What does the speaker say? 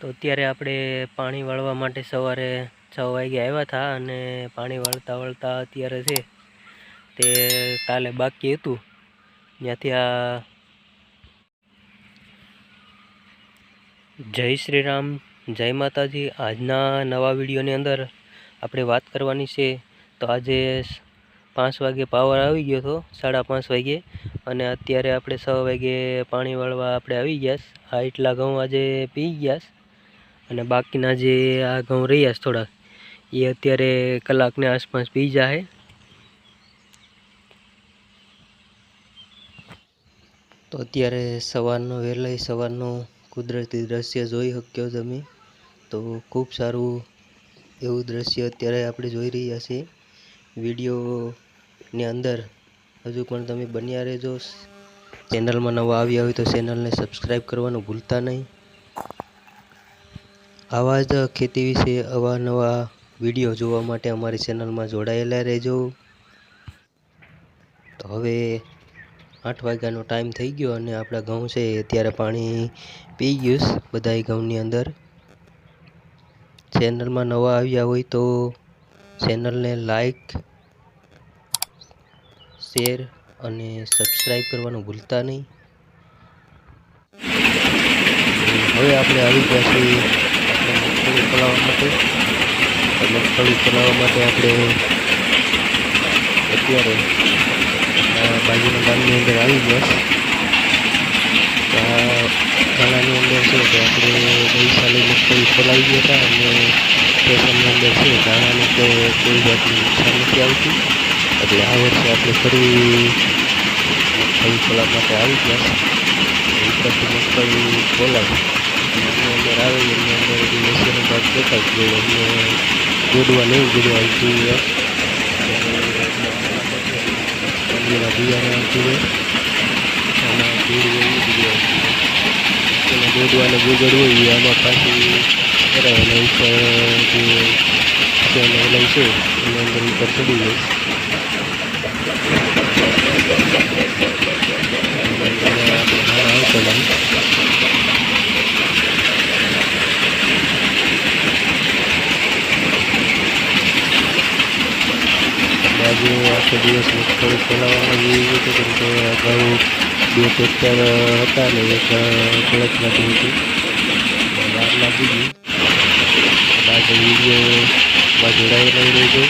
તો અત્યારે આપણે પાણી વાળવા માટે સવારે 6 વાગે આવ્યા હતા અને પાણી વાળતા વાળતા અત્યારે છે તે કાલે બાકી હતું ત્યાંથી આ જય શ્રી રામ, જય માતાજી। આજના નવા વિડીયોની અંદર આપણે વાત કરવાની છે। તો આજે 5 વાગે પાવર આવી ગયો હતો, 5:30 વાગે, અને અત્યારે આપણે 6 વાગે પાણી વાળવા આપણે આવી ગયા। આ એટલા ઘઉં આજે પી ગયા અને બાકીના જે આ ઘઉં રહ્યા થોડા એ અત્યારે કલાકની આસપાસ પી જાય। તો અત્યારે સવારનો વહેલા સવારનો કુદરતી દ્રશ્ય જોઈ શક્યો તમે। તો ખૂબ સારું એવું દ્રશ્ય અત્યારે આપણે જોઈ રહ્યા છીએ। વિડીયોની અંદર હજુ પણ તમે બન્યા રહેજો। ચેનલમાં નવા આવ્યા હોય તો ચેનલને સબસ્ક્રાઈબ કરવાનું ભૂલતા નહીં। આવા જ ખેતી વિશે અવાનવા વિડીયો જોવા માટે અમારી ચેનલમાં જોડાયેલા રહેજો। તો હવે 8 વાગ્યાનો ટાઈમ થઈ ગયો અને આપણા ઘઉં છે અત્યારે પાણી પી ગયું બધાય ઘઉંની અંદર। ચેનલમાં નવા આવ્યા હોય તો ચેનલને લાઈક, શેર અને સબસ્ક્રાઈબ કરવાનું ભૂલતા નહીં। હવે આપણે આવી ગયા છીએ મગફળી ફોલાવવા માટે। મગફળી ફોલાવવા માટે આપણે અત્યારે બાજુના ગામની અંદર આવી ગયા। આ ગાળાની અંદર છે કે આપણે ગઈ સાલે મગફળી ફોલાવી ગયા હતા અને સ્ટેશનની અંદર છે દાણાની તો કોઈ જાતનું નુકસાન નથી આવતું, એટલે આ વર્ષે આપણે ફરી મગફળી ફોલાવવા માટે આવી ગયા। ઉપરથી મગફળી ફોલાવી એની અંદર આવે એની અંદર એસીનો ભાગ દેખાય છે, એમને ગોડવા નહીં ગોડવા આવતું ઠંડીના બિયારણ આવતું હોય આમાં ધૂળ એવી બધી આવતી હોય એને ગોડવાને ગોગડ હોય એ આમાં પાછી કરાય અને ઉપર જે એલાઈ છે એની અંદર ઉપર ચડી જાય। આજે આખો દિવસ મગફળી ફોલાવવામાં જઈ ગયું હતું, કેમ કે અગાઉ 2 ટ્રેક્ટર હતા ને એક બળદગાડી હતી, વાર લાગી ગઈ। બાદ વિડીયોમાં જોડાયેલા રહેજો।